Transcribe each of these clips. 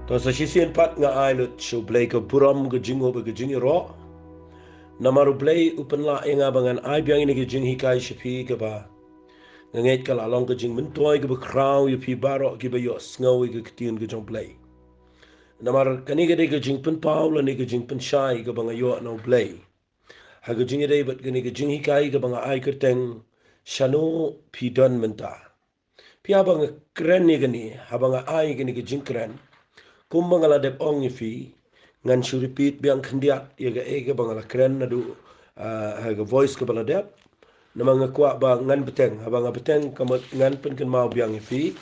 To sa sisian pat nga ailut so blay ka buram ka jingo ba ka jingi ro. Namaru blay upan la nga bangan ai biang ini ka jing hikai shapi ka ba. Ngait ka la long ka jing mentoy ka ba kraw yu pi baro ki ba yo sngawi ka ktiin ka jong blay. Namar kani ka ka jing pen paula ni ka jing pen shai ka ba nga yo no blay. Ha ka jingi day bat kani ka jing hikai ka ba nga ai ka teng Shano pi don Mynta. Pi ha ba nga kren ni kani ha ba nga ai kani ka jing kren. Kumbangala dep ong fi ngan suripit biang khandiat yaga ega bangala kren nadu haga voice ka bala dep namanga kwa ba ngan beteng habanga beteng kamat ngan pen kan mau biang fi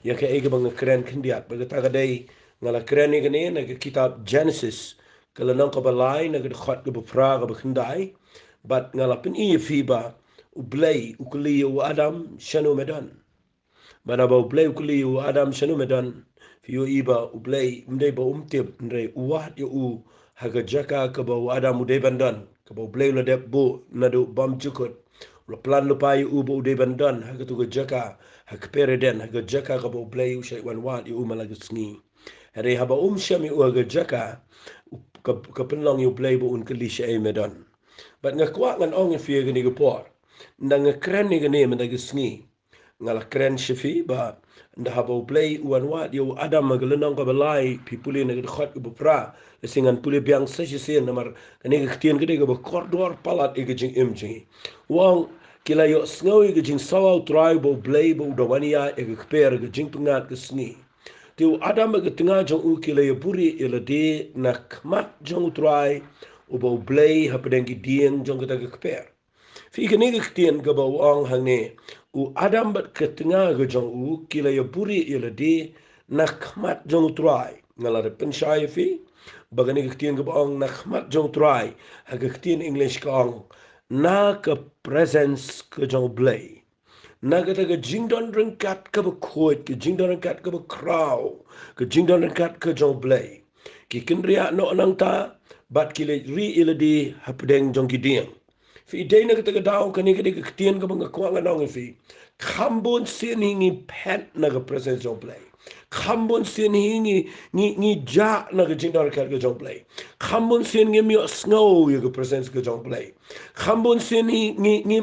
yaga ega banga kren khandiat baga taga dai ngala kren ni gani na kitab Genesis kala nang ka balai na khat ka bafra ka bakhandai bat ngala pen i fi ba ublay ukli u Adam Shano medan mana ba ublay ukli u Adam Shano medan Fiyo iba ublay mday ba umtip ndray uwat yo u haga jaka ka ba wada muday bandan ka ba ublay la dep bo na do bam jukot la plan lo pa yo u ba uday bandan haga tuga jaka haga pereden haga jaka ka ba ublay u shay wan wat yo u malagas ngi hare haba syami u haga jaka ka penlong yo ublay ba un kali shay medan bat nga kwa ngan ong fiyo gani gapor nda nga kren ni gani malagas ngi ngala kren shifi ba nda haba play uan wat yo adam magalenong ka balai pipuli na khot ko pra singan puli biang sa si namar kani ka tien gede ka kordor palat e gijing imji wang kila yo sngoy gijing sawa try bo play bo dowania e ka per gijing tungat ka sngi tiu adam ga tinga jong u kila yo buri ila de na kmat jong try o bo play hapengi dieng jong ka per fi kani ka tien ka ba wang hangne u adam bat ketenga ga jong u kila ya buri ila di nakmat jong try ngala de penshai fi bagani ka tien ga bang nakmat jong try ha ka tien english ka ong na ka presence ka jong blay na ka ta ka jingdon rengkat ka ba khoit ka jingdon rengkat ka ba kraw ka jingdon rengkat ka jong blay ki kinria no nang ta bat kila ri ila di hapdeng jong kiding fi day na kita daw kani kani kitien ka mga kwa nga nong fi kambon sin hingi pet na ka presence jong play kambon sin hingi ni ja na ka jindar ka jong play kambon sin ngi mi snow ya ka presence ka jong play kambon sin ni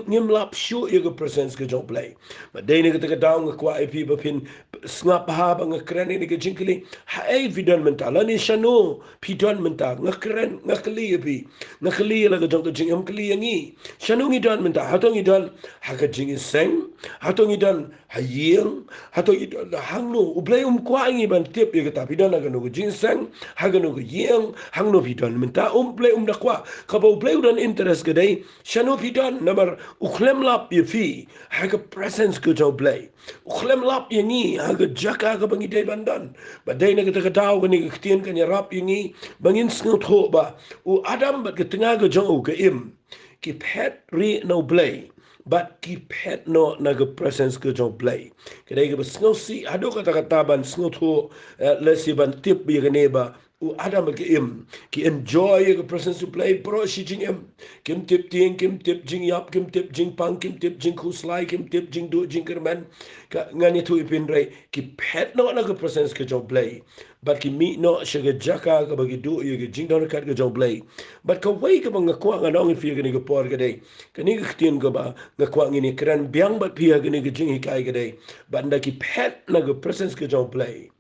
mlap shu ya ka presence ka jong play but day na kita daw nga kwa ipi ba pin snap ha ba nga kren ni ka jinkili ha ay vidon mental ani Shano pidon mental nga kren nga kli ipi nga kli la ka jong ka jing am kli ngi Shano ngi don mental hatong ngi don ha ka jing seng hatong ngi don ha yeng hatong ngi don hangno ublay kwa ngi ban tip ya ka pidon na ka no jing seng ha ka no yeng hangno pidon mental play da kwa ka ba play don interest ka dai Shano pidon namar uklem lap ya fi ha ka presence ka jong play uklem lap ya ngi ha ka jaka ka bangi dai bandan ba dai na ka taw ka ni ka tien ka ni rap ya ngi bangin sngot ho ba u adam bat ka tinga ka jong ka im ki pet ri no play but ki pet no naga presence ke jong play kedai ke sngo si ado kata kata ban sngo tho lesi ban tip bi ne ba u adam ke im ki enjoy ke presence to play pro shi jing em kim tip ting kim tip jing yap kim tip jing pang kim tip jing khuslai kim tip jing do jing kerman ka ngani tu ipin rai ki pet no naga presence ke jong play but ki mi no shiga jaka ka bagi do ye ke jing don kat ke jong play but ka wai ka bang ko nga nong fi ke ni ke por ke dai ke ni ke tien ko ba nga kwa ngini kran biang bat pia gini ke jingi kai gede banda ki pet na go presence ke jong play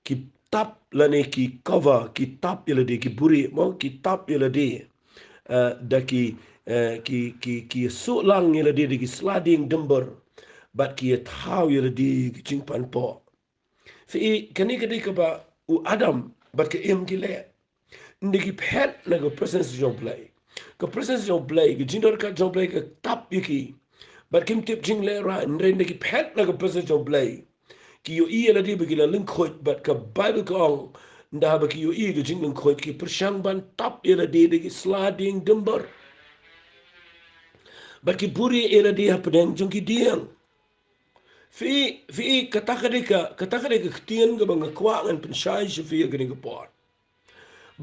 ki tap lane ki cover ki tap yele de ki buri mo ki tap yele de da ki so lang yele de ki sliding dumber bat ki thau yele de ki jing pan po fi kani gede ka ba u adam bat ke em ki le ndiki pet na go presence jong play ka presence jong play ki jindor ka jong play ka tap yiki but kim tip jing le ra ndre ndiki pet na ka presence jong play ki yo i la di bi la link khot but ka bible ka ong nda ba ki yo i ga jing link khot ki pershang ban tap ila di ki sliding dimber but ki buri ila di hapdeng jong ki dieng fi katakadika ktien ga bang kwa ngan penshai fi ga ni ga por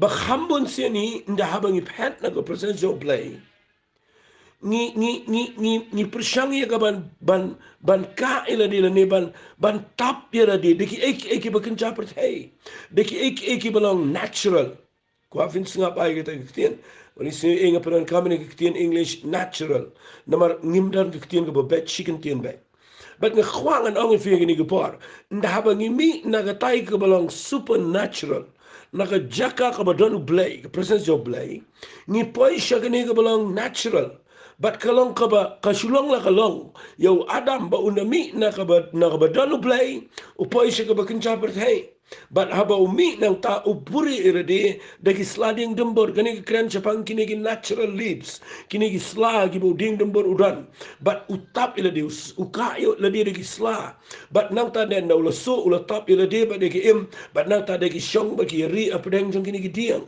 ba khambon se ni nda habang i pet na ka presence jong play ni persang ya ka ban ka ila di ni ban tap ya di deki ek bekenca pertai deki ek belong natural kwa fin singap ai kita kitien wani si inga peran kami ni kitien English natural namar ngimdan kitien ko bet chicken tien bet but nga khwang an ong fi ni gepor nda haba ngi mi na ga tai ko belong supernatural na ga jaka ka badon blay presence of blay ni poi shagani ko belong natural but kalong ka ba kasulong la kalong yo adam ba unami na ka badon blay upoi shaga ba kincha per hey but haba umi nang ta upuri irade dagi sliding dembor kani kren chapang kini ki natural leaves kini ki sla ki boding dembor udan but utap ila de ukayo la de dagi sla but nang ta den ula so ula tap ila de ba dagi im but nang ta dagi shong ba ki ri apdeng jong kini ki diang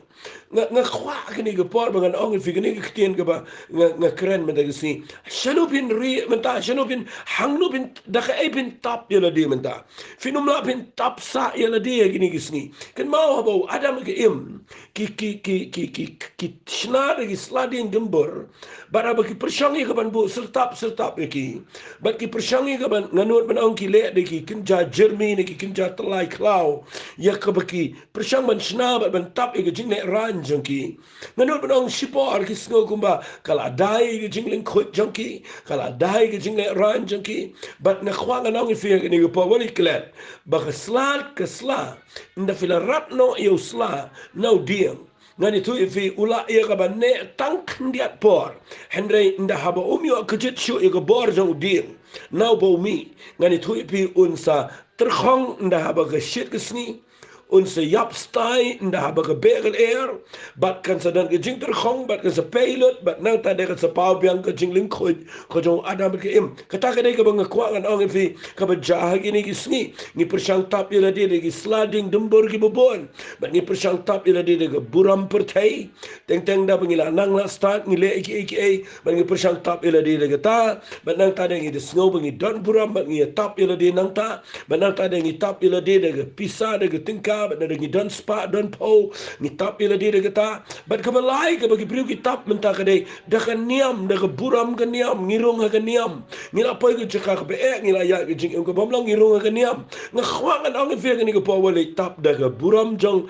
nga khwa kini ki por bangan ong fi kini ki tien ka ba nga kren men dagi si shano bin ri menta shano bin hangno bin daka e bin tap ila de menta finum la bin tap sa ila de gini gisni kan mau habo adam ke im ki shna de sliding gembor bara ba ki pershangi ka ban bu sertap ki bat ki pershangi ka ban nganut ban ong ki le de ki kinja jermi ne ki kinja telai klau ya ka ba ki pershang ban shna ban tap e jing ne ran jong ki nganut ban ong shipor ki sngo kumba kala dai ki jingling khot jong ki kala dai ki jing ne ran jong ki bat na khwang ong fi ni ko wali klet ba ka slat ka slat nda fila rap no yo sla no diem ngani tu ifi ula ia ka banne tank ndiat por henry nda haba umyo kejit shu e ka bor jong diem now bo mi ngani tu ifi unsa terkhong nda haba ka shit kesni unse yap stai nda haba ka begel air bat kan sa dan ke jing terkhong bat kan sa pilot bat nang ta de ka sa pau biang ka jing ling khoj ko jong adam ke im kata ka de ka bang kwa ngan ong ifi ka ba jah gini kisni ni persang tap ila de ki sliding dembor ki bobon bat ni persang tap ila de ka buram pertai teng teng da bangila nang la start ni le ek bat ni persang tap ila de ka ta bat nang ta de ngi de snow bangi don buram bat ni tap ila de nang ta bat nang ta de ngi tap ila de ka pisa de ka tingka bat de ngi don spa don po ni tap ila de ka ta bat ka malai ka bagi priu ki tap menta ka de da ka niam da ka buram ka niam ngirong ka niam ngila poi ka jaka ka be ngila ya ka jing ko bamlang ngirong ka niam nga khwangan ang fe ka ni ko wali tap da ka buram jong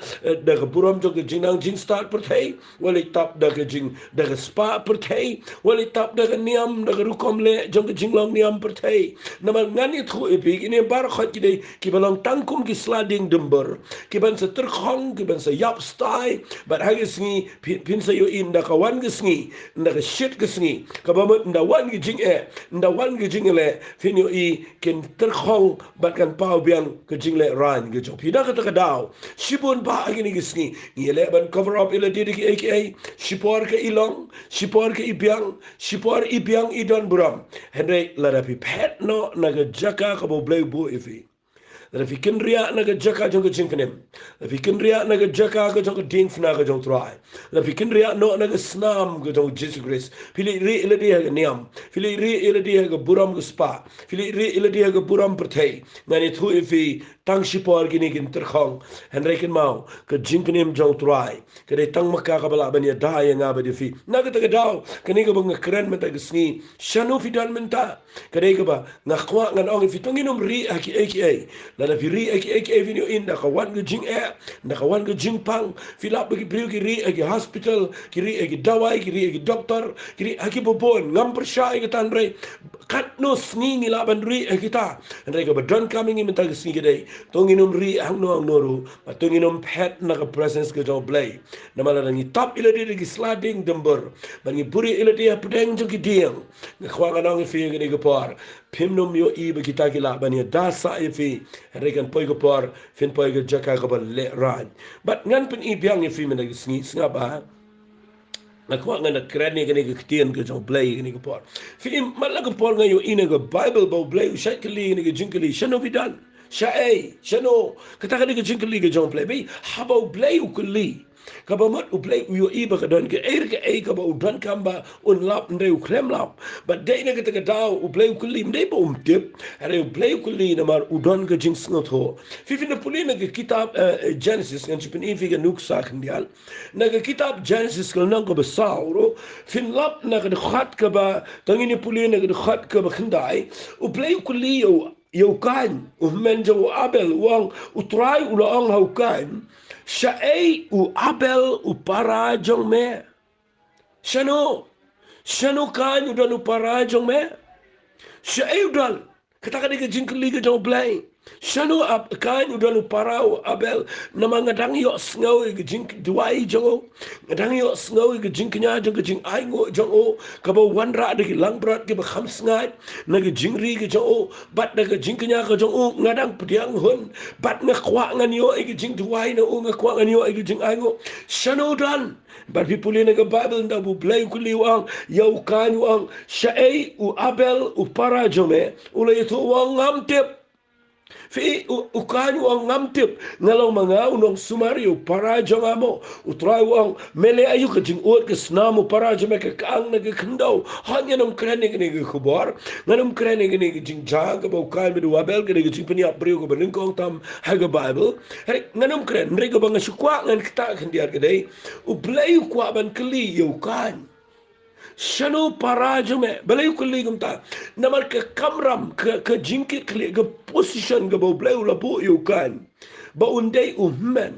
ka jinang jing start per thai wali tap da ka jing da ka spa per thai wali tap da ka niam da ka rukom le jong ka jinglong niam per thai naman ngani thu epi ini bar khat ki de ki balang tangkum ki sliding dumber ki ban sa terkhong ki ban sa yap stai but hagis ni pin sa yo in da ka wan gisngi da ka shit gisngi ka ba nda wan gi jing nda wan gi jing le fin yo i kin terkhong bat kan pau biang ke jing le ran ge jo pida ka ta daw shibun ba agi ni gisngi ni le ban cover up ile di ki aka shipor ke ilong shipor ke ibiang shipor ibiang idon buram henry la da pi pet no na ga jaka ka bo blay bo ifi dat if kin ria na ga jaka jong ka jinkanem if kin ria na ga jaka ka jong ding fna ka jong try if kin ria no na ga snam ka jong Jesus Christ fili ri ile dia ga niam fili ri ile dia ga buram ga spa fili ri ile dia ga buram perthei ngani thu ifi tang shipor gini gin terkhong hen reken mau ka jinkanem jong try ka de tang makka ka bala ban ya da ya nga ba di fi na ga ta ga daw kani ga bang kren menta ga sngi shano fi dan menta ka de ga ba nga khwa ngan ong fi tonginom ri aki la firi ek avenue in da kawan ge jing da kawan ge jing pang fila bagi priu ki ri ek hospital ki ri ek dawai ki ri ek doktor ki ri aki bobon ngam persai ke tan bre kat no sngi ni la ban ri ek kita ndai ka badon coming in ta sngi ge dei tonginum ri hang no noru tonginum pet na ka presence ge do play na mala ni top ile de ki sliding dumber bangi buri ile de pedeng jo ki diang khwa ga nong fi ge ni ge par pimnum yo i be kita ki la ban ya da sa fi rekan poi ko por fin poi ko jaka ko le ran but ngan pen i biang i fi men ngi snga ba na ko ngan kren ni gani kitien ko jong play ni ko por fi mal ko por ngayo ina ko bible bo play shakli ni ko jinkli shano vidan sha shano kata ka ni ko jinkli ko jong play be habo play ko li kabamat uplay uyo iba kadon ke air ke ay kaba udan kamba unlap ndai uklem lap but day na kita kadaw uplay ukuli ndai ba umtip are uplay ukuli na mar udan ke jing sngot ho fifi na puli na ke kitab Genesis kan chipin ifi ke nuk sa kandial na ke kitab Genesis kan nang ko basauro fin lap na ke khat ka ba tangini puli na ke khat ka ba khandai uplay ukuli yo kan men jo Abel wang utrai ula ang hau kan Shae u Abel u para jong me. Shano. Shano kan u dan u para jong me. Shae u dan. Katakan dia jingkeli ke jong play. Shano kan u dan u para u Abel. Nama ngadang yok sengau ke jing duai jong o. Ngadang yok sengau ke jing kenya jong ke jing aingo jong o. Kaba wanra de lang berat ke bakham sengat. Naga jingri ke jong o. Bat naga jing kenya ke jong o. Ngadang pediang hun. Bat ngakwa ngan yo ke jing duai na o ngakwa ngan yo ke jing aingo. Shano dan. Bat pipuli naga Bible nda bu play kuli wang. Yau kan wang. Shae u Abel u para jong me. Ula itu wang ngamtip. Fi ukanyo ang ngamtip ngalaw mga unong sumario para jangamo utray ang mele ayu ka jingod ka snamo para jame ka kaang nagkandaw hanya nung krene gini kubar nganong krene gini jingjang ka bawkal mi duwabel gini jing paniap brio ka balingkong tam haga Bible hari nganong krene nrega bang sukwa ngan kita kandiar kadai ublay kwa ban kali yukan Shano parajo me balay ko ligam ta naman ka kamram ka jingkit kli ka position ka boblay ula po yukan ba unday ummen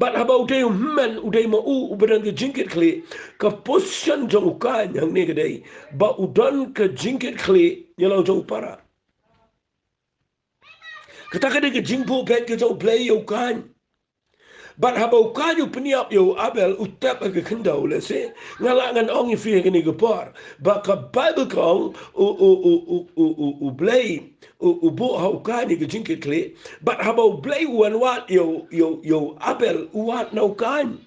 but habaw day ummen uday ma ubadan ka jingkit kli ka position jong ukan yang ni kaday ba udan ka jingkit kli yalaw jong para kataka de ka jingpo pet ka jong play yukan but habau kayu peniap yo Abel utap ke kendau le se ngalangan ong fi ke ni gepar ba ka Bible kong u blay u bo hau kani ke jingke kle but habau blay wan wat yo Abel wat nau kan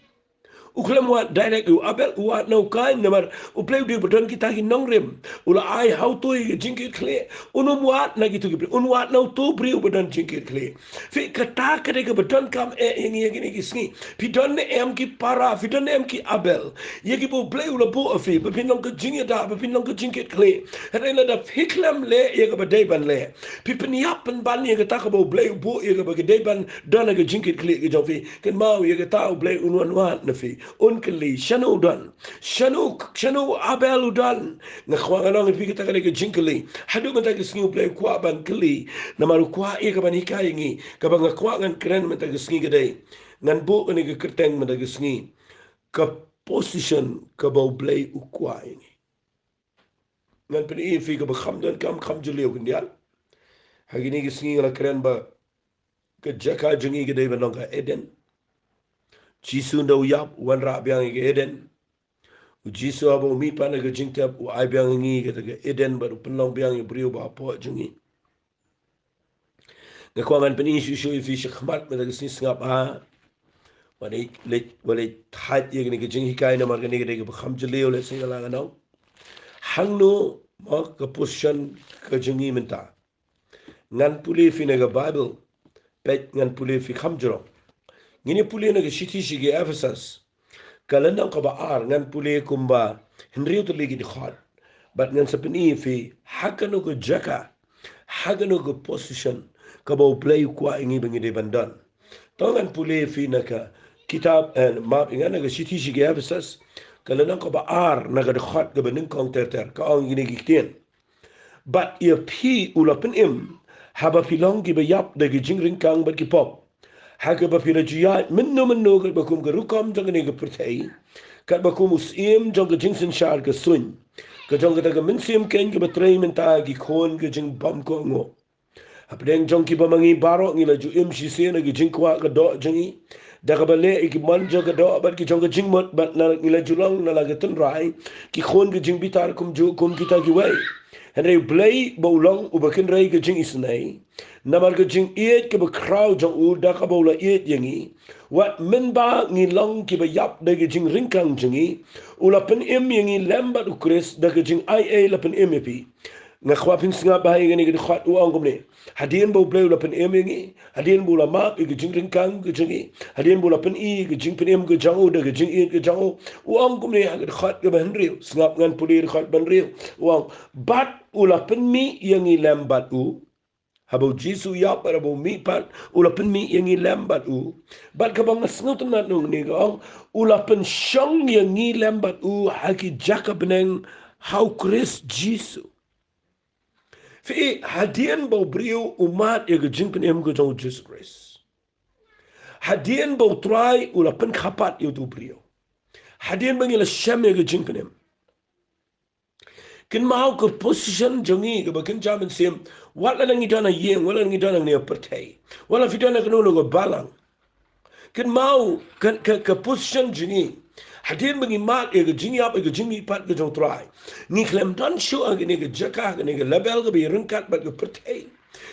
uklam wat direct u Abel wat nau kan namar u play di beton kita ki nongrem ula ai hau to ke jingke kle unum wat na gitu ke un wat nau to bri u beton jingke kle fi kata ke ke beton kam engi gini kisni pidon ne em ki para pidon ne em ki Abel ye ki bo play ula bo fi be pinong ke jingi da be pinong ke jingke kle rela da fiklam le ye ke bedai ban le pi peniap ban ban ye ke ta ke bo play bo ye ke be dai ban dana ke jingke kle ke jofi ken mau ye ke ta play unwan wat na fi unkeli Shano dan Shano Abel dan ngakhwa nang fi kita kali ke jingkeli hadu mata ke sngi play kwa ban keli na maru kwa e ka ban hikai ngi ka ban ngakhwa ngan kren mata ke sngi ke dai ngan bu ni ke kerteng mata ke sngi ka position ka bau play ukwa ngi ngan pen e fi ka ba kham dan kam kham julio kundial hagini ke sngi la kren ba ke jaka jingi ke dai ban ka Eden Jisu nda uyap wan ra biang ke Eden. Jisu abo mi pa na ke jingtap u ai biang ngi ke ke Eden ba penlong biang e brio ba po jungi. Ke kwangan pen isu shu fi shkhmat me ke snis ngap ha. Wani wale that ye ke jing hikai na mar ke ke kham jle ole singala ngano. Hangno ma ke position ke jungi menta. Ngan puli fi na ke Bible pet ngan puli fi kham jro. Ngini puli na ke shiti shige Ephesus kalanang ka baar ngan puli kumba hinriu to ligi di khad but ngan sapini fi hakano ko jaka hakano ko position ka ba play kwa ingi bangi de bandan to ngan puli fi naka kitab and map ngan ka shiti shige Ephesus kalanang ka baar na ka di khad ka baning kong ter ka ang gini gikten but if he ulapen im haba pilong ki ba yap de jingring kang ba ki pop Haga ba pila jia minno ka bakum ka rukam jang ni ka pertai ka bakum usim jang ka jingsen shar ka sun ka jang ka taga minsim ken ka batray menta ki kon ka jing bam ko ngo apdeng jang ki ba mangi baro ngila ju im shi se na ki jing kwa ka do jangi daga ba le ki man jang ka do ba ki jang ka jing mot ba na ngila julang na la ka tun rai ki kon ka jing bitar kum ju kum kita ki wai Henry play baulang ubakin rai ke jing isnai namar ke jing iet ke bakrau jang u da ka baula iet yangi wat min ba ngi long ki ba yap de ke jing ringkang jingi ula pen im yangi lembat ukris da ke jing ia la pen im pi Ngakwapin singa bahay gani gani khwat uang kumne hadien bo play ulapen emengi hadien bo lama ke jing kang ke jingi hadien bo lapen I ke jing pen em ke jango de ke jing I ke jango uang kumne agak khwat ke banrio singap ngan pulir khwat banrio uang bat ulapen mi yang lambat u habo jisu ya para bo mi pat ulapen mi yang lambat u bat ka bang sngot na nung ni gong ulapen shong yang lambat u haki jaka beneng how Chris jisu Fi hadian bau brio umat ya gejing pen em gejong Jesus Christ. Hadian bau try ula pen kapat ya tu brio. Hadian bangila shem ya gejing pen em. Kin mau ke position jongi ke bakin jamin sim wala nang idana yeng wala nang idana ne pertai. Wala fidana kanu go balang. Kin mau ke position jongi Hadin bagi mat ega jingi apa ega jingi pat ke jong try. Ni klem dan show ega ne jaka ega ne label ke bi rengkat bat ke pertai.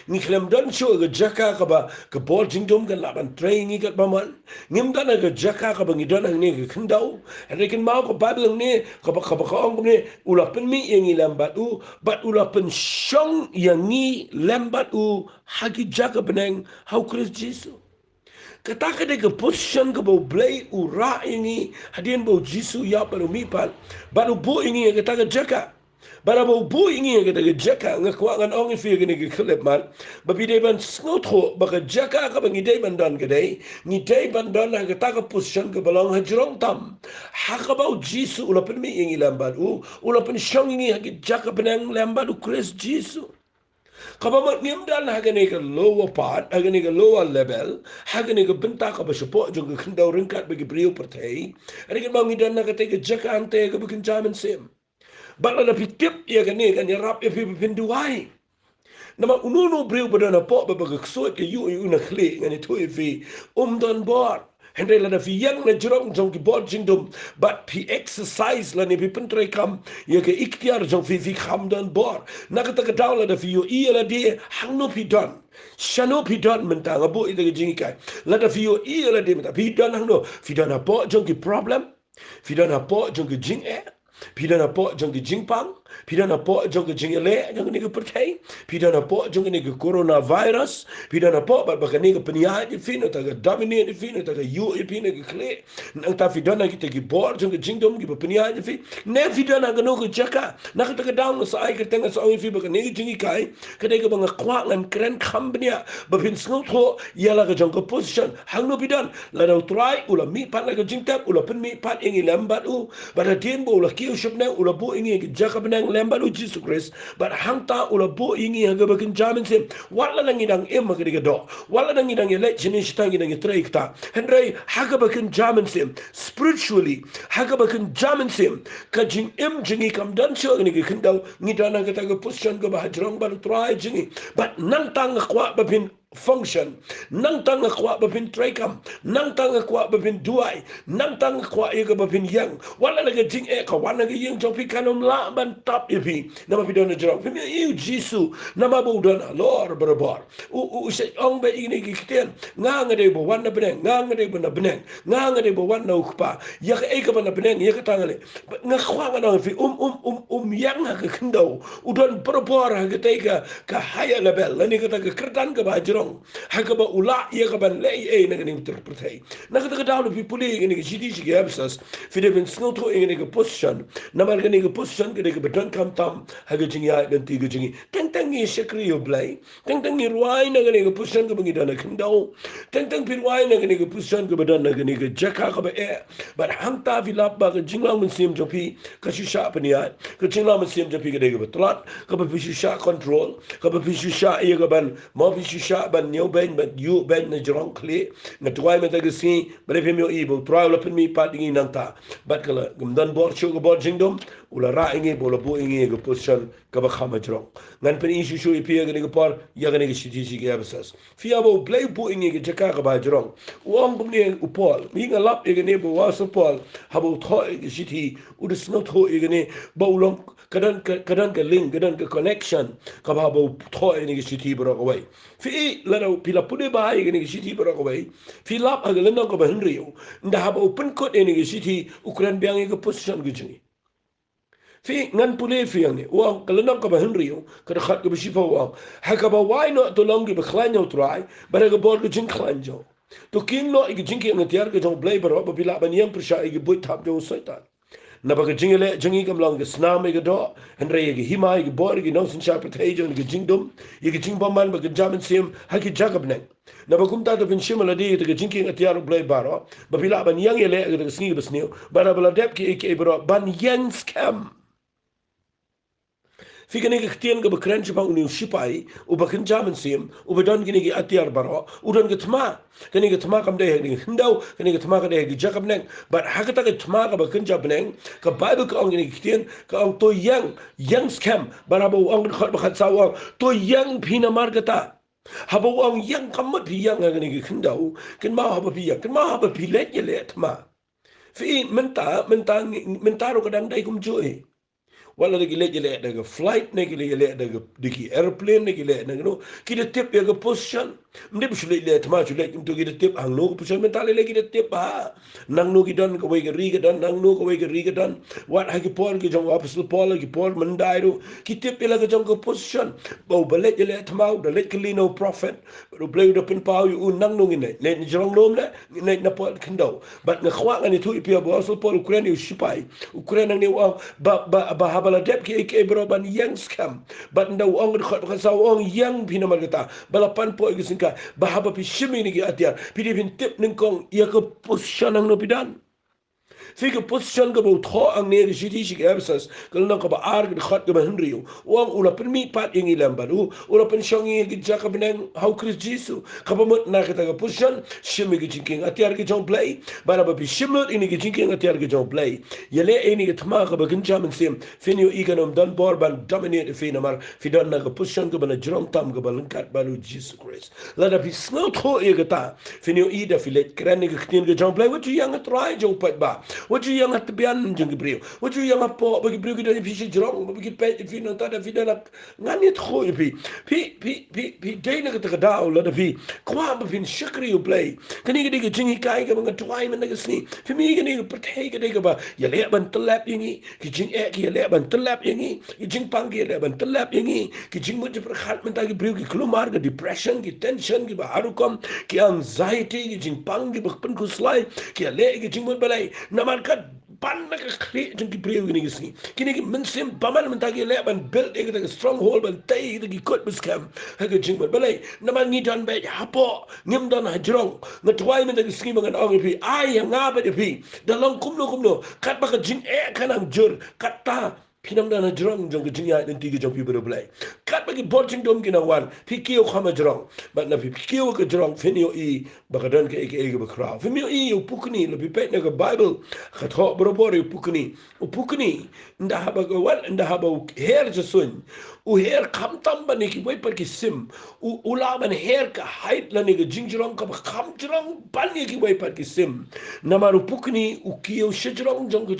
Ni klem dan show ega jaka ke ba ke bol jingdom ke laban train ni kat baman. Ngim dan ega jaka ke bangi dan ne ke kendau. Rekin mau ke bible ne ke ba ong ne ula pen mi yang lambat u bat ula pen shong yang ni lambat u hagi jaka beneng how Christ Jesus. Kataka de ke position ke bau blay ura ini hadian bau jisu ya baru mipat baru bu ini kataka jaka baru bau bu ini kataka jaka ngakwangan ong ifi gini ke klep man babi de ban snotho baka jaka ka bangi de ban dan gede ni de ban dan ha kataka position ke balong hajrong tam haka bau jisu ulapen mi ingi lambat ulapen shong ini haki jaka benang lambat Chris jisu Kabamat ngim dan hagani ke lower part, hagani ke lower level, hagani ke benta ka support jong ke kendau ringkat bagi beliau pertai. Ada ke bangi dan nak ke jaka ante ke bikin jamin sim. Bala na pitip ya gani kan ya rap ya pinduai. Nama ununu beliau badana pok babaga kesuat ke yu na klik ngani tu fi dan bar. Henry lada fi yang na jerong jong ki bot jingdom but pi exercise la ni pi pentrai kam ya ke ikhtiar jong fi kham dan bor na ka ta daw lada fi yo I la di hang no pi don Shano pi don Mynta ngabu ite ke jingi kai lada fi yo I la di menta pi don hang no fi don ha bot jong ki problem fi don ha bot jong ki jing pidana po jong ki jingpang pidana po jong ki jingele jong ni ke pertai pidana po jong ni ke coronavirus pidana po ba ba ni ke penyakit di fino ta ga dominate di fino ta ga yu di fino ke kle nang ta pidana kita ki bor jong ki jingdom ki penyakit di fi ne pidana ga no ke jaka na ka ta ga down sa ai ke tenga sa oi fi ba ni jingi kai ke de ga ba ngakwa ngan kren khambnia ba pin sngo tho yala ga jong ko position hang no pidan la do try ula mi pat la ga jingtap ula pen mi pat ingi lambat u ba da tien bo ula Shubna ulabu ingi jaka benang lembalu Jesus Christ but hangta ulabu ingi haga bakin jamin sim wala nang idang em magriga do wala nang idang ele chini shitangi nang treikta henry haga bakin jamin sim spiritually haga bakin jamin sim kajing em jingi kam dan sho ni kindau ngidana kata ga position ga bahajrong baru try jingi but nang tang kwa babin function nang tang kwa babin trekam nang tang kwa babin duai nang tang kwa ye babin yang wala la jing ka wana ge yang jopi kanom la ban tap ipi nama pidona jero pimi you jisu nama bodona lord barbar u se ong be ini kiten nganga de bo wana beneng nganga de bo na beneng nganga de bo wana ukpa ya ka e ka bana beneng ya ka tangale nga kwa nga fi yang ha ka kendo udon barbar ha ka teka ka higher level ni ka ta ka kertan ka ba jero haka ba ula ya ka ban lei e na ngani interpretai na ka dawo pi puli ngani jidi ji absas fi de ben snow to ngani ka position na mar ngani ka position ke de ka beton kam tam haka jingi ya dan tiga jingi teng teng ni shekri yo blai teng teng ni ruai na ngani ka position ka bangi dana kindau teng teng pi ruai na ngani ka position ka bedan na ngani ka jaka ka ba e but hangta vi lap ba ka jingla mun sim jopi ka shisha pania ka jingla mun sim jopi ka de ka betlat ka ba shisha control ka ba shisha ya ka ban mo shisha ban new ben but you ben na jrong kle na tuai me tagi si breve mi ibo trial open mi pat ngi nanta but kala gumdan bor chu go bor jingdom ula ra ngi bola bo ngi go position ka ba khama jrong ngan pen issue shu ipi ga ngi por ya ga ngi shiti shi ga absas fi abo play bo ngi ga jaka ka ba jrong wong bum ne upol mi nga lap ga ne bo wa so pol habo tho ga shiti u de sno tho ga ne bo long kadan ka link kadan ka connection ka ba bo tho ngi shiti bro away fi lano pila pude ba ai ni city bro ko bai fi lap aga lano ko ba henrio nda ha open code ni city ukran biang ga position gu jingi fi ngan pule fi yang ni uang kalau nak ka henry ka khat ka bisi uang ha ka ba why not to long be klanyo try ba ga bor ka jing klanjo to king no ig jing ki ngatiar ka jong blay baro ba bila ban yang persha ig boy tap jo saitan na ba ka jing le jing kam long ka snam ig do henry ig hima ig bor ig no sin sharp tej ig jing dum ig jing ba man ba ka jamin sim ha ki jagab ne na ba kum ta to bin shimala di ka jing ki ngatiar blay baro ba bila ban yang ele ka sngi ba sneu ba bala dep ki ke baro ban yang scam Fica nega que tem que bekrentje van uw shipai, u bekin jamen sim, u bedan gini ki atiar baro, u dan getma, kani getma kam deh ni hindau, kani getma ka deh ki jakab neng, but hakata getma ka bekin jab neng, ka Bible ka ang gini kitien, ka ang to yang scam, barabo ang khat bakhat sawang, to yang pina margata. Haba ang yang kamat pi yang gini ki hindau, kin ma haba pi yang, kin ma haba pi let ye let ma. Fi menta ro kadang dai kum joy. Wala lagi le daga flight ne gile le daga diki airplane ne gile na no kida tip ya ga position mde bisu le tama chu le to kida tip ang no position mentale le kida tip ha nang no gidan ko we ga ri ga dan nang no ko we ga ri ga dan wat ha ki por ki jong apostle paul ki por mandairu ki tip la ga jong ko position bo bale le tama da le ki no prophet ro play do pin pau yu nang no ngine le ni jong nom le ne na por kindo but na khwa ngani tu ipia bo apostle paul ukraine yu shipai ukraine ni wa ba bala dep ki ke broban yang scam but ndaw ong khot sa ong yang pina magata bala pan po igisinka bahaba pi shimi ni ki atia pi din tip ning kong ya ko position ang no pidan Fika position ka ba tho ang ne shiti shi absas kal na ka ba ar ka khat ka ba henrio wang ula pen mi pat ing ilam baru ula pen shongi ki jaka benang how Chris Jesus ka ba mot na ka ta position shimi ki jinking atiar ki jong play bara ba pi shimot ini ki jinking atiar ki jong play yele ini ki thma ka ba kin jamin sim finio ikanom dan bor ban dominate fi na mar fi don na ka position ka ba na jrom tam ka ba lengkat balu Jesus Christ la da pi snow tho e ka ta finio ida fi let krani ka ktin ka jong play what you young try jong pat ba Waju yang at bian jeng Gibril. Waju yang apa bagi Gibril kita ni fisik jerong bagi pet fi no tada fi dala ngani tho pi day na kata kadao la da fi kwa ba fin shakri u play. Kani kini ke jingi kai ka mga tuai man naga sni. Fi mi kini ke pertai ka deka ba ya le ban telap yangi ki jing ek ya le ban telap yangi ki jing pang ki le ban telap yangi ki jing mo perkhat man ta Gibril ki kelumar ke depression ki tension ki ba harukom ki anxiety ki jing pang ki bakpen kuslai ki le ki jing mo balai nama kan ban na ka kri jeng ki priyo gini gisi kini ki mensim paman mentagi le ban build ek ta stronghold ban tai ta ki kot biskam ha ka jing ban balai nama ni dan ba hapo ngim dan hajrong ngatwai men ta gisi mangan ong pi ai nga ba pi dalang kumno kat ba ka jing e kanang jur kata pinam dana jrong jong jing ya den tigi jong pi bro blai kat bagi boching dom gina wan pi kio khama jrong but na pi kio ka jrong finio I baka don ka eke ba kraw finio I upukni lo pi pet na ka bible khat ho bro bor upukni nda haba ga wal nda haba her jasun u her kham tam ba ni ki wai par ki sim u ula ban her ka height la ni ga jing jrong ka kham jrong ban ni ki wai par ki sim namaru pukni u kio shjrong jong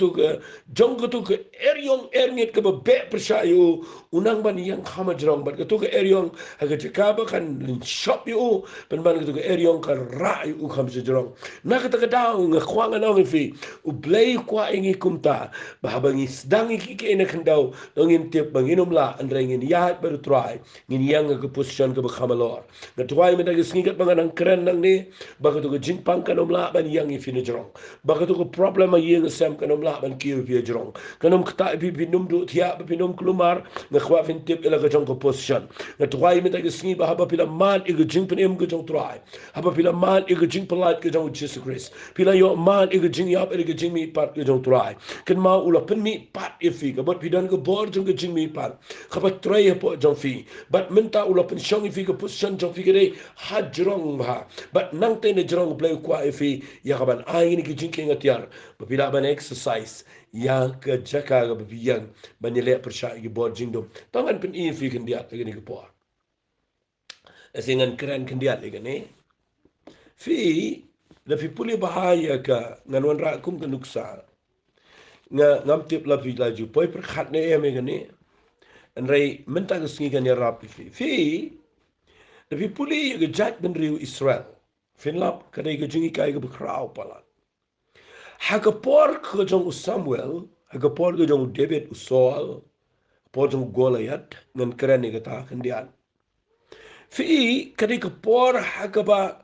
to ka eryong nget ka ba be pershayo unang ban yang khama jrong bat to ka eryong haga ka ba kan shop yo ban ban to ka eryong ka ra yu kham jrong na ka ta daw nga khwang na fi u blay kwa ingi kumta ba bangi sedang ki ke na khandaw ngin tip banginom la an rengin ya ber try ngin yang ka position ka ba khamalor na try me da gisngi kat bangan ang kren nang ni ba ka to ka jing pang kanom la ban yang I fi na jrong ba ka to ka problem a yeng sam kanom la ban ki fi jrong kanom kta pi num do tia pi num klumar na khwa fin tip ila ga jong ko position na try me ta gisngi ba haba pila man I ga jing pen em ga jong try haba pila man I ga jing palat ga jong Jesus Christ pila yo man I ga jing yap I ga jing mi pat ga jong try kan ma ula pen mi pat I fi ga bot pi dan ga bor jong ga jing mi pat khapa try po jong fi but minta ula pen shong I fi ga position jong fi ga dei ha jrong ba but nang te ne jrong play kwa I fi ya ban ai ni ga jing ke ngatiar ba pila ban exercise yang ke jaka ga biyang banile persya gi bor jingdom tangan pen I fi kendiat lagi ni ke por asingan keren kendiat lagi ni fi la fi puli bahaya ka nganwan ra kum ka nuksa nga ngam tip la fi la ju poi per khat ne em ni en rei menta ga sngi kan ya rap fi la fi puli ga jat ben riu Israel fin lap ka dei ga jingi kai ga krau pala ha ka por ka jong Samuel Aga Paul ke jong David usol, Paul jong Goliath ngan keren ni kata kendian. Fi kadi ke por hakaba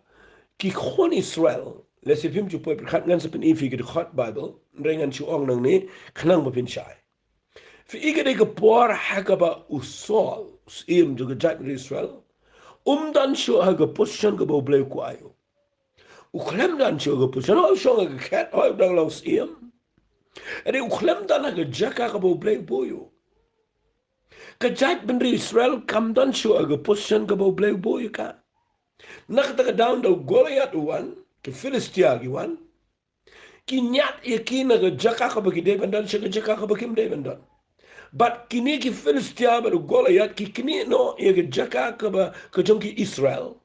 ki khon Israel. Lesi fim ju poi berkat ngan sepen ifi ke khot Bible, rengan chu ong nang ni khnang bapin shai. Fi kadi ke por hakaba usol, im ju ke jat Israel. Dan shu haga position ke bo bleu ku ayo. Ukhlem dan shu haga position, shu haga kat, dang long im. Ade ukhlem dan haga jaka ke bo bleu boyo. Kajat benri Israel kam dan shu aga position ka bo bleu boy ka. Nakata down do Goliath wan, ke Philistia gi wan. Ki nyat e ki na ga jaka ka bagi de bandan shu jaka ka bagi de bandan. But kini ki Philistia ba Goliath ki kini no e ga jaka ka ba ka jong ki Israel.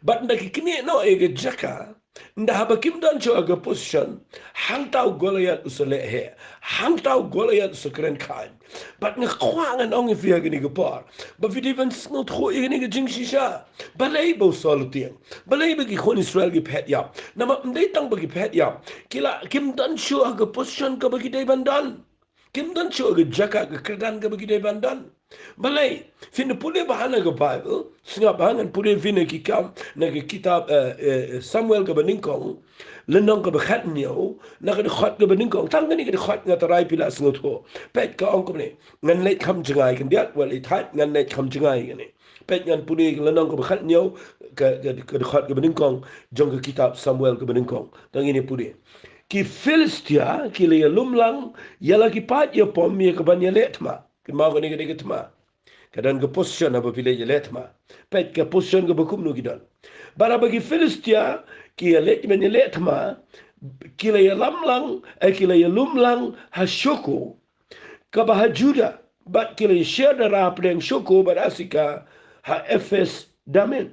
But nda ki kini no e ga jaka nda haba kim dan cho aga position hang tau Goliath usale he hang tau Goliath usakren kan but nga kwang an ong ifia gini gapar but vi divan snot kho gini ga jing shisha balay bo solutiang balay bagi khon Israel gi pet yap nama mdai tang bagi pet yap kila kim dan cho aga position ka bagi dai bandan kim dan cho aga jaka ga kredan ka bagi dai bandan balay fin pule bahana ga Bible singa bahangan pule fin ki kam na kitab Samuel ka baningkong lenong ka bakhat niyo na ka khot ka baningkong tang ni ka khot nga tarai pila sngot ho pet ka ong ko ni ngan leit kham jangai kan diat wal it hat ngan leit kham jangai ni pet ngan pule lenong ka bakhat niyo ka khot ka baningkong jong ka kitab Samuel ka baningkong tang ini pule ki Philistia ki le lumlang yala ki pat ya pom ye ka ban ya letma ki ma ko ni ka tma kadan ke position apa pilih je letma pet ke position ke bekum nu gidan bara bagi Philistia ki let men letma ki le lamlang ki le lumlang hashoko ka bah Juda bat ki le share da apdeng shoko barasika ha Efes damen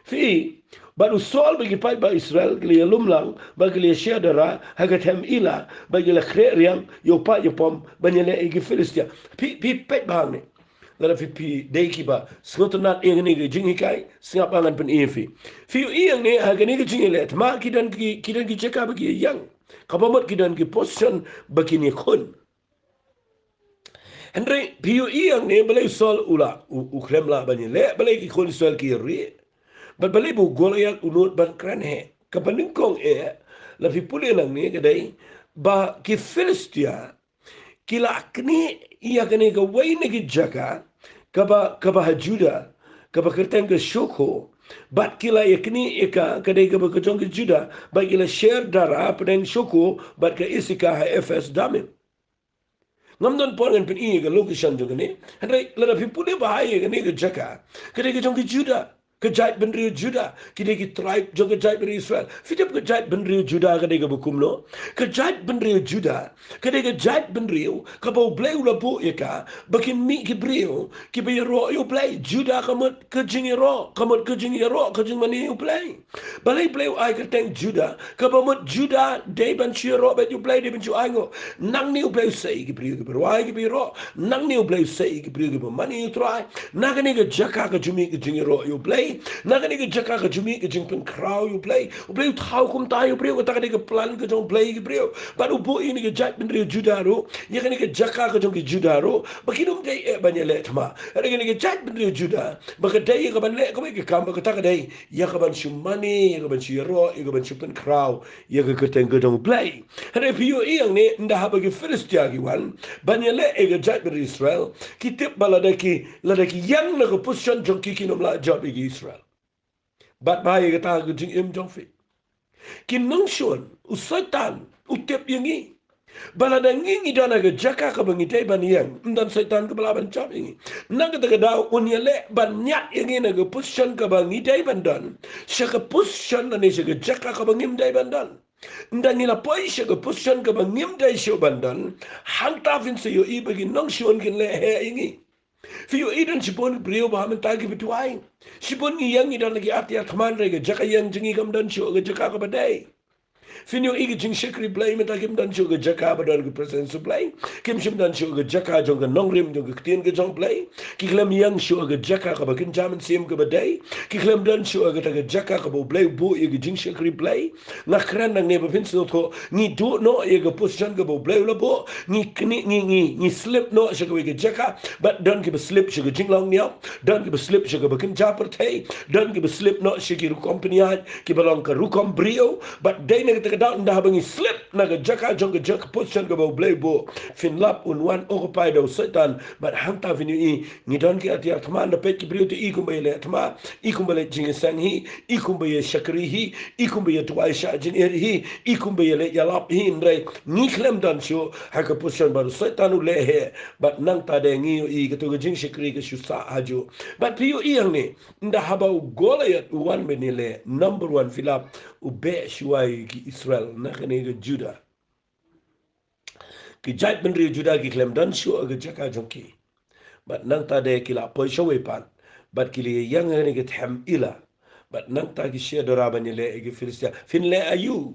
fi baru soal bagi pai ba Israel kli lumlang bagi le share dara hagatem ila bagi le kre riang yo pa yo pom banyele igi Philistia pi pet bang ni lada fi deki ba snotnat ingni ge jingi kai singap angan pen ifi fi iang ni hagani ge jingi let ma kidan ki cheka bagi yang kabamot kidan ki position bagi ni khun Henry piu iang ni balai sol ula ukrem la bani le balai ki khun sol ki ri but balai bu Goliath unut ban kran he kapaning kong la fi puli lang ni kadai ba ki Philistia kila kini ia kini ka wai ni ki jaka kaba Juda kaba kerteng ke shoko bat kila yakni eka kadai kaba kejong ke Juda bat kila share dara pedeng shoko bat ke isika ha FS damim ngamdon pon ngan pin i ga location jo gani handai lada fi pule bahai ga ni ga jaka kadai kejong ke Juda kejait benri Juda kini ki tribe jo kejait benri Israel fitip kejait benri Juda kadai ka bukum no kejait benri Juda kadai kejait benri ka bau bleu la bo eka bakin mi ki brio ki be ro yo play Juda kamot kejing ro kamot kejing ro kejing mani yo play balai bleu ai ka teng Juda ka bamot Juda de ban chi ro bet yo play de ban chu ango nang ni yo play sei ki brio ki bro ai ki ro nang ni yo play sei ki brio ki mani yo try nagani ka jaka ka jumi kejing ro yo play nagani ke jaka ke jumi ke jing pen crowd you play thau kum ta you play ko ta ke plan ke jong play ke brio baru bo ini ke jat ben rio judaro ye kan ke jaka ke jong ke judaro bakinum dei banyele tma re ke jat ben rio juda bakadai ke ban le ko ke kam ko ta ke dei ya ke ban shumani ke ban shiro ke ban pen crowd ye ke teng ke jong play re pio iang ne nda ha ke Philistia ki wan banyele ke jat ben Israel ki tip balada ki yang na ke position jong ki kinom la job ki Israel bat bahaya kata ke jing im jong fi kin nong shon usaitan utep yangi balada ngi dana ke jaka ka bangi te ban yang ndan saitan ke balaban chap yangi nang kata ke daw unyale ban nyat yangi na ke position ka bangi te ban dan shaka position na ne shaka jaka ka bangi te ban dan ndan ni la poi shaka position ka bangi te sho ban dan hanta fin se yo i bagi nong shon kin le he yangi Fiyo idan sipon brio bahamen tagi bituai. Sipon yang idan lagi ati atman rega jaka yang jengi kam dan syo jaka ka badai. Finyo igi jing shikri blay meta kim dan shu ga jaka ba dan ga present su blay. Kim shim dan shu ga jaka jong ga nongrim jong ga ktien ga jong blay. Ki klem yang shu ga jaka ka ba kin jamin sim ga ba day. Ki klem dan shu ga ta ga jaka ka ba blay bu igi jing shikri blay. Na kran nang ne ba fin su ko ni do no igi position ga ba blay la bo. Ni slip no shu ga jaka but dan ki ba slip shu ga jing long niam. Dan ki ba slip shu ga ba kin japar tay. Dan ki ba slip no shu ki ru company ki ba long ka ru kom brio but day na kita down dah bangi slip na ga jaka jong ga jaka position ga ba blay bo fin lap un one occupy do setan but hanta fin ni don ki ati atma na pet ki brio to ikum ba le atma ikum ba le jing sang hi ikum ba ye shakri hi ikum ba ye tuai sha jin hi ikum ba ye le yalap hi ndre ni klem dan sho ha ka position ba setan u le he but nang ta de ngi i ka to ga jing shakri ka shu sa ajo but pio i ang ni nda haba u gola ya one menile number one filap ube shuai ki Israel na kene ga Juda ki jait benri Juda ki klem dan shu aga jaka jonki but nang ta de kila poi showe pan but kili yang ne ga tham ila but nang ta ki she dora banile e ki Filistia fin le ayu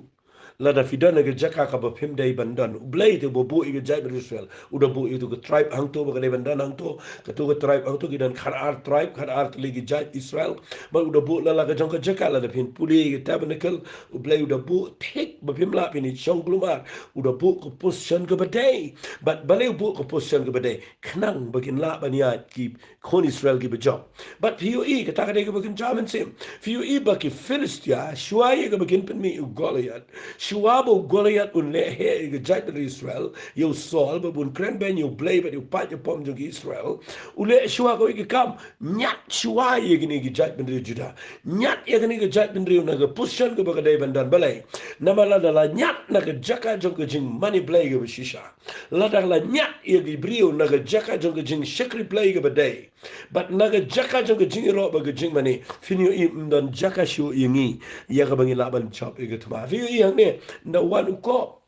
la da fidana ga jaka ka ba pim dai bandan ublay te bo bo i ga jait ben Israel uda bo i to ga tribe hang to ba ga bandan hang to ka to ga tribe hang to ki dan khar tribe khar li ga jait Israel ba uda bo la ga jonka jaka la da pin puli ga tabernacle ublay uda bo tek ba pim la pin chong glumar uda bo ko position ga ba day but balay bo ko position ga ba day knang ba kin la ba niya ki kon Israel ki ba job but piu i ka ta ga ga ba kin jamin sim piu i ba ki Philistia shuai ga ba kin pen mi u Goliath Shuabo Goliath un le he ga jait Israel yo sol ba bun kren ben yo blay ba yo pat yo pom jong Israel ule shua go ga kam nyat shua ye gni ga jait ben Juda nyat ye gni ga jait ben na ga position ga ba ga dai bandan balay namala da la nyat na ga jaka jong ga jing money blay ga shisha la da la nyat ye ga brio na ga jaka jong ga jing shikri blay ga ba dai but na ga jaka jong ga jing ro ba ga jing mani finyo i mdan jaka shu yingi ya ga bangi laban chop ga tma fi yang ne na one ko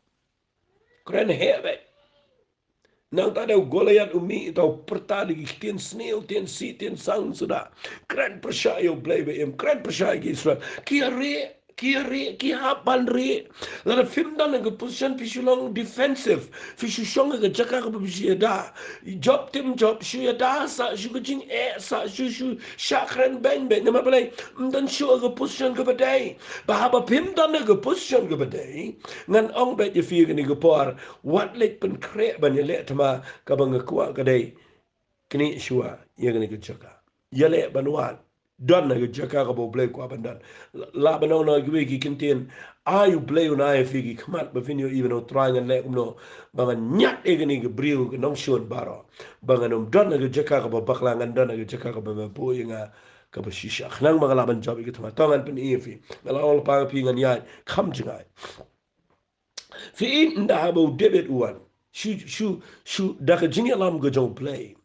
kren hebe nang tada Goliath umi tau pertali ki tien sneo tien si tien sang sudah kren percaya blay em kren percaya ki Israel ki hapan re la film dan ke position pisulong defensive fishu shong ke jaka ke bisi da job tim job shu ya da sa shu ke jing sa shu shakren ben ben nama balai dan shu ke position ke badai bahaba film dan ke position ke badai ngan ong bet je fi ke ni ke por wat let pen kre ban ye let tama ka bang ke kwa ke dai kini shua ye ke ni ke jaka yale banwan don na jaka ka bo blay ko abandan la bano na gwe ki kintin ayu blay una ay fi ki kmat ba finyo even o trying and le no ba nyat e gni ge briu nong shon baro ba nganom don na jaka ka bo bakla ngan don na jaka ka ba bo yinga ka ba shisha khnang ba la ban job ki tama tongan pen e fi la ol pa pi ngan ya kham jingai fi in nda ha bo debit one shu da ka jinga lam go jong play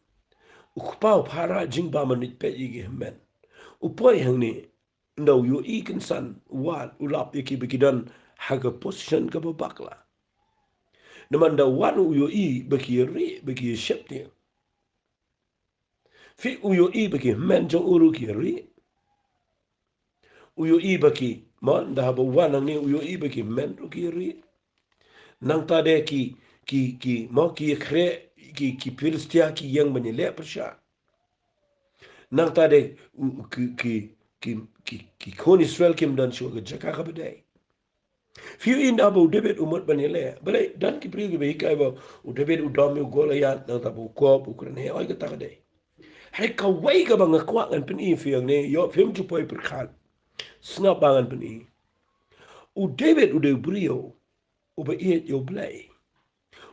ukpao para jing ba manit pe igi men upoi hangni ndau yo ikan san wat ulap iki bikidan haga position ka bakla naman da wan uyo i baki ri baki shepti fi uyo i baki men jong uru ki ri uyo i baki man da ba wan ni uyo i baki men ki ri nang ta de ki mo ki kre ki Philistia ki yang bani le persha nang ta de ki kon Israel kim dan shu ga jaka ka badai fiu in abu debet umot banile bale dan ki pri be kai ba u debet u dom u gola ya na ta bu ko bu kren he ai ka ta de hai ka wai ga bang kwa an pen i fiang ne yo film chu poi per khan snap bang an pen i u debet u de brio u ba i yo blay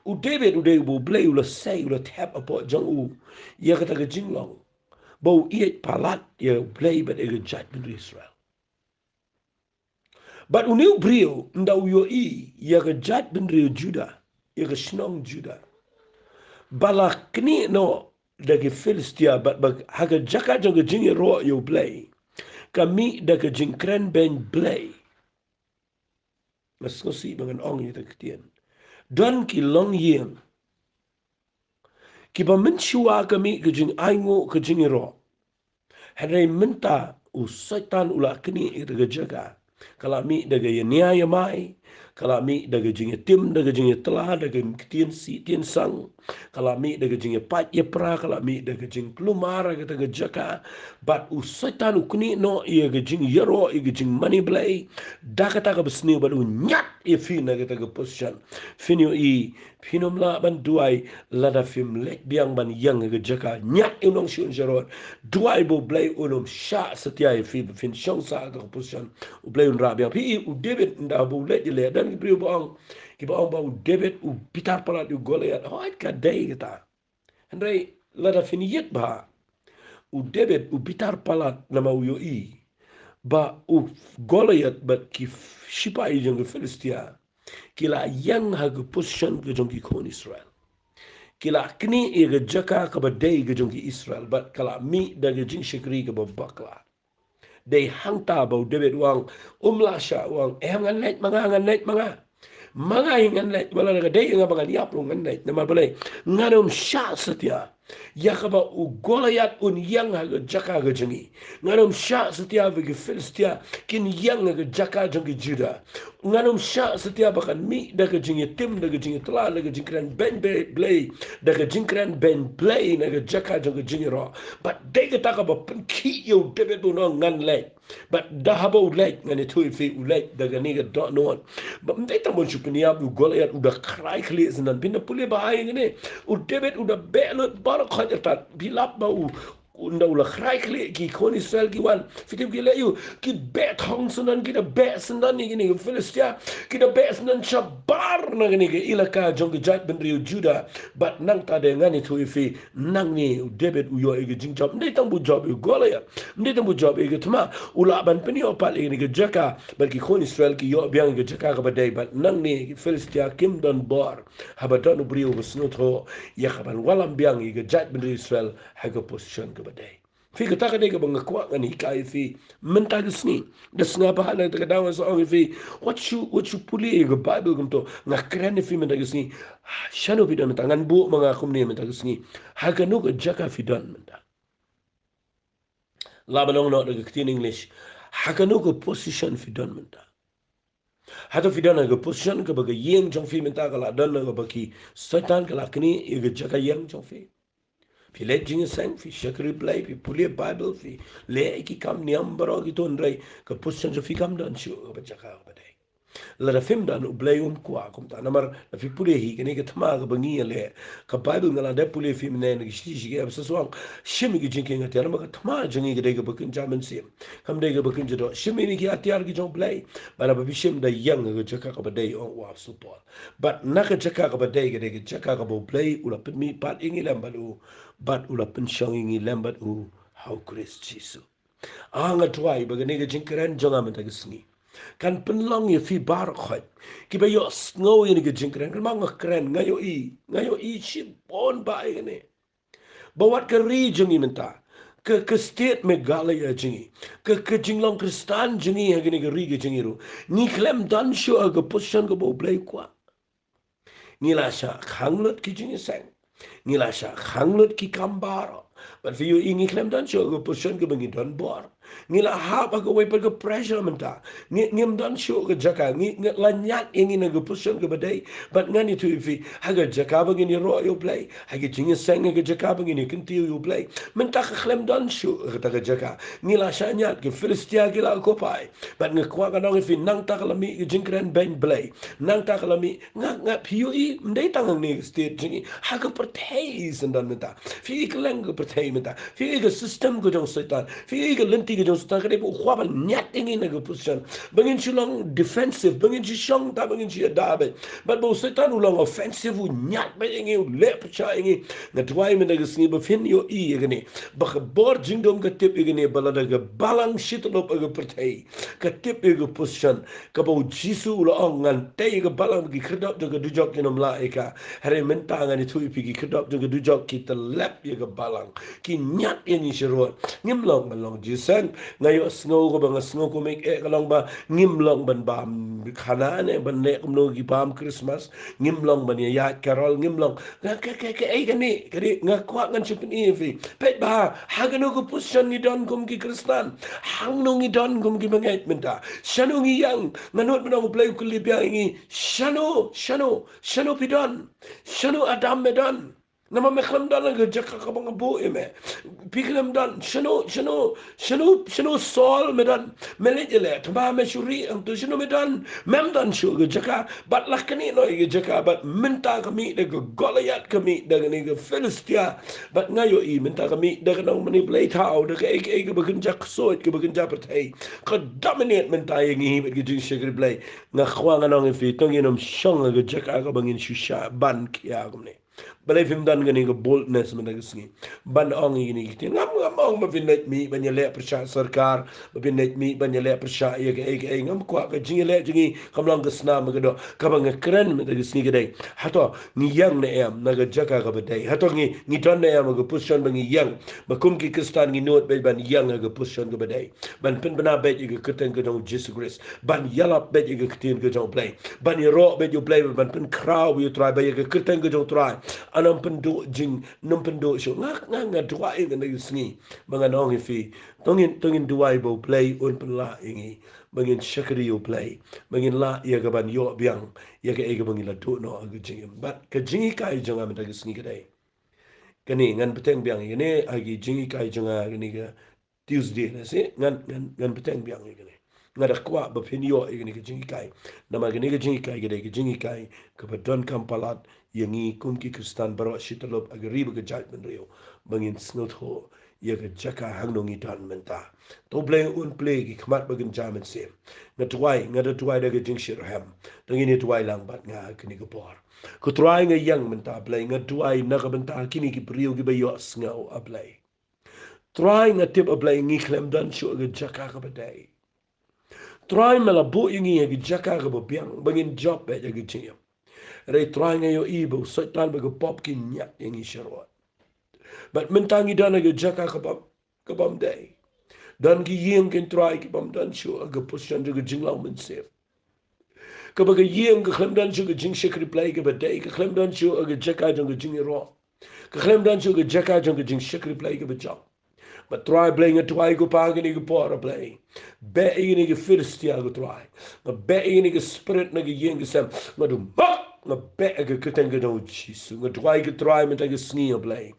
u debet u de bu blay u la sai u la tap apo jang u ya ka ta ga jinglong bo i palat ya blay but e ga jat ben Israel but uniu brio nda uyo i ya ga jat ben Juda ya ga snong Juda balak ni no dagi Philistia but haga jaka jonga jingi ro yo blay kami daga jingkren ben blay mas ngosi bangan ong yu taktian don ki long yin ki ba min shua kami ke jing aingo ke jingi ro hadai Mynta u setan ula kini daga jaga kala mi daga ya mai kalami daga jinge tim daga jinge telah daga tien si tien sang kalami daga jinge pat ye pra kalami daga jing plumara daga jaka but usaitan ukni no ye ga jing yero ye ga jing money blay dakata ka besni but nyat ye fi na daga position finio i finom la ban duai lada fim lek biang ban yang ga jaka nyat unong shun jero duai bo blay unom sha setia ye fi fin shong sa daga position u blay un rabiang pi u David nda bu lek le dan ki bang ki bang ba u David u pitar pala u Goliath hoit ka dai kita Andrei lada fin yet ba u David u pitar pala nama u yo i ba u Goliath but ki shipa i jong Philistia kila yang ha ga position ga jong ki kon Israel kila kini i ga jaka ka ba dai ga jong ki Israel but kala mi da ga jing shikri ga ba bakla they hang ta ba David wang umlasha wang ngan net mga hingan net wala nga day nga mga liap ngan net na mabalay nganom sha satya yakaba u Goliath un yang ha jaka ga jangi nganom sha satya vi Philistia kin yang ga jaka jangi Juda nganom sha satya bakan mi daga jingi tim daga jingi tla daga jingkran ben blay daga jingkran ben blay na ga jaka jangi jingi ro but they ga taka ba ki yo David no ngan let but dahabo let ngani tu fi ulet daga ni ga don't know but they tamon shukniya u Goliath udah krai kli zinan bina pule bahaya ngene u David udah belot barak khajata bilap bau unda ula krai kli ki kon Israel ki wan fitim ki le yu ki bet hong sunan ki da bet sunan ni gini Philistia ki da bet sunan shabar na gini ki ilaka jong jat ben riu Juda but nang ta de ngani tu ifi nang ni David u yo igi jing job ndai tang bu job u Goliath ndai tang bu job igi tuma ula ban peni opal igi ki jaka bal ki kon Israel ki yo biang igi jaka ka badai but nang ni Philistia kim don bor habadon briu busnut ho ya kaban walam biang igi jat ben riu Israel haga position ka badai fi ka taka dega bang kwa ngani kai fi Mynta gisni da snga ba hala daga dawa so ang fi what you puli ga Bible gumto nga kren fi Mynta gisni Shano fi don tangan bu mga kumni Mynta gisni haga no ga jaka fi don Mynta labanong no daga kitin English haga no ga position fi don Mynta hata fi don ga position ga baga yeng jong fi Mynta ga la don ga baki satan ga la kini ga jaka yeng jong fi fi le jing sang fi shakri play fi pulie Bible fi le ki kam niam baro ki ton rai ka position jo fi kam dan shu ba jaka ba dai la da fim dan u play kwa kum ta namar la fi pulie hi kene ka thma ga bangi le ka Bible ngala da pulie fi mne ne shi shi ga sa swang shimi gi jing kinga ta ma ka thma jingi ga dai ga bakin jaman sim kam dai ga bakin jado shimi ni ki atiar gi jong play bana ba bi shim da yang ga jaka ka ba dai on wa support but na ka jaka ka ba dai ga dai ga jaka ka bo play u la pit mi pat ingi lam balu but ula pensyang ingi lambat u how Chris Jisu anga tuai bagani ga jingkran jonga menta gisni kan penlong ye fi bar khot ki ba yo snow ye ga jingkran kan mang kren ngayo i chi bon ba ngene ba wat ka ri jongi menta ke state me gala ya jingi ke jinglong kristan jingi ya gani ga ri ga jingi ru ni klem dan sho ga position ga bo play kwa ni la sha khanglut ki jingi sang ni la sha khanglut ki kambaro but for you ingi klem dan sho go position go bangi don bor ni la ha ba go we per go pressure menta ni ngim dan sho go jaka ni la nyat ingi na go position go badai but ngani tu fi ha go jaka bangi ni ro yo play ha ge jingi sang go jaka bangi ni kinti yo play menta klem dan sho go ta go jaka ni la sha nyat ge Philistia ge la ko pai but ngi kwa ga no fi nang ta la mi ge jingren ben play nang ta la mi nga PUE mdai tang ni state jingi ha go pertei sendan menta fi ik lang go pertei menta fi ik system go jong setan fi ik lenti go jong setan kade bu khwa ban nyat ingi na go position bangin chulong defensive bangin chi shong ta bangin chi dabe but bu setan ulong offensive u nyat ba ingi le pcha ingi na twai mena go sni ba fin yo I igni ba bor jingdom ga tip igni balada ga balang shitlop ga pertei ka tip go position ka bu jisu ulong ngan te ga balang gi kredap ga dujok kinom la eka hare Mynta ngani tu ipigi kedap juga dujok kita lap ya ke balang ki nyat ini shirot ngim long malong jisa yang ngayo snow ko bang snow ko make kalong ba ngimlong ban bam khana ne ban ne kumno gi bam Christmas ngimlong ban ya carol ngimlong ke ai kani nga kwa ngan chipin ifi pet ba hagano ko pusyan ni don kum ki Kristan hang no ngi don kum ki banget Mynta Shano ngi yang nanot mo play ko libya ngi Shano pidon Shano adam medon nama meklam dan ke jaka ka bang bo eme piklam dan Shano sol medan melejele tba me shuri ang tu Shano medan mem dan shu ke jaka bat lakani no ke jaka bat Mynta kami de Goliath kami de ni ke Philistia bat ngayo I Mynta kami de nang manipulate how de ke begin jak so ke begin japertai ka dominate Mynta yang I ke jing shagri play nga khwa nga nang fi tong yenom shong ke jaka ka bangin shusha ban kia kumne balay film dan gani ga boldness man nagisngi ban ong ini kiti ngam ong mabinet mi banyale persya sarkar mabinet mi banyale persya ya ga ngam kwa ga jingile jingi kamlang gasna magado kabang kren man nagisngi gadai hato ni yang na em naga jaka ga badai hato ni don na em ga pushon bangi yang makum ki kristan ni not ban yang ga pushon ga badai ban pin bana bet ga keten ga dong Jesus Christ ban yala bet ga keten ga dong play ban ro bet you play ban pin crowd you try ba ga keten ga dong try anam penduk jing num penduk syo nga duai ga nagi sngi mga nong fi tongin duai bo play un pela ingi bangin shakari yo play bangin la ya ga ban yo biang ya ga ga bangin la do no ga jing but ka jingi kai jonga man nagi sngi ga dai kani ngan peteng biang ini agi jingi kai jonga ni ga Tuesday na si ngan peteng biang ni ngada kwa ba pinyo igini ke jingi kai nama gini ke jingi kai gede ke jingi kai ke badon kampalat yangi kum ki kristan baro shitalop agari ba ke jat ben rio bangin snot ho ya ke jaka hangnongi tan menta to play un play ki khamat bagin jamen se ngada tuai da ke jing shir ham dangini tuai lang bat nga kini ke por ko tuai nga yang menta play nga tuai na ka benta kini ki brio ki ba yo ngau a play tuai nga tip a play ngi klem dan shu ke jaka ka badai try mela bu ingi ya jaka ga biang bangin job be ya gichim re try nga yo ibo so tal be pop ki nyak ingi sherwa but mentangi dana ga jaka ka bam day dan ki yeng ken try ki bam dan shu ga position ga jinglaw men sef ka ba ga yeng ga khlem dan shu ga jing shek reply ga ba day ka khlem dan shu ga jaka jang ga jing ro ka khlem dan shu ga jaka jang ga jing shek reply ga ba job but try playing a try go pag ni go por play be ni go firstia go try ma be ni go spirit na go yeng sem ma do ma be go kuten go do Jesus go try me ta go sni play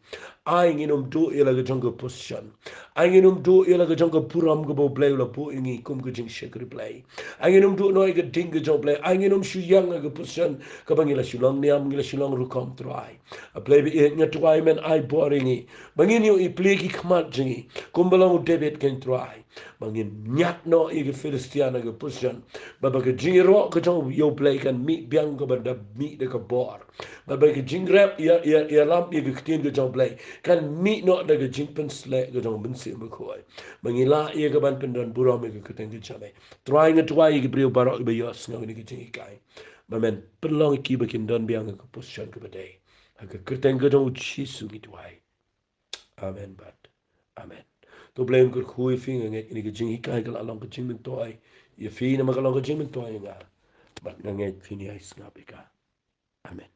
ai ngi num do ila go jungle position ai ngi num do ila go jungle puram go bo play la po ngi kum go jing shekri play ai ngi num do no go ding go jong play ai ngi num shu yang go position ka bang ila shulong niam ngi la shulong ru kom try a play be ngi try men ai boring bangin yo I play ki khmat jingi kumbalang David can try bangin nyat no I ge Philistiana ge position baba ge jingro ke jong yo play kan mi biang ko banda mi de ka bor baba ge jingrap ya lamp ye ge ktin ge jong play kan mi no de ge jingpen sle ge jong bin sim ko bangin la ye ge ban pendon buro me ge ktin ge chame trying to try ge brio barok be yos no ni ge jingi kai bamen pelong ki be kin don biang ge position ke bade ha ge ktin ge jong chi su gi twai Amen bat. Amen. To blame kur khui finga nge ni jing hikai kala long ka jing min toy. Ye fi na makalong ka jing min toy nga. Bat nga nge fini ai snapika. Amen.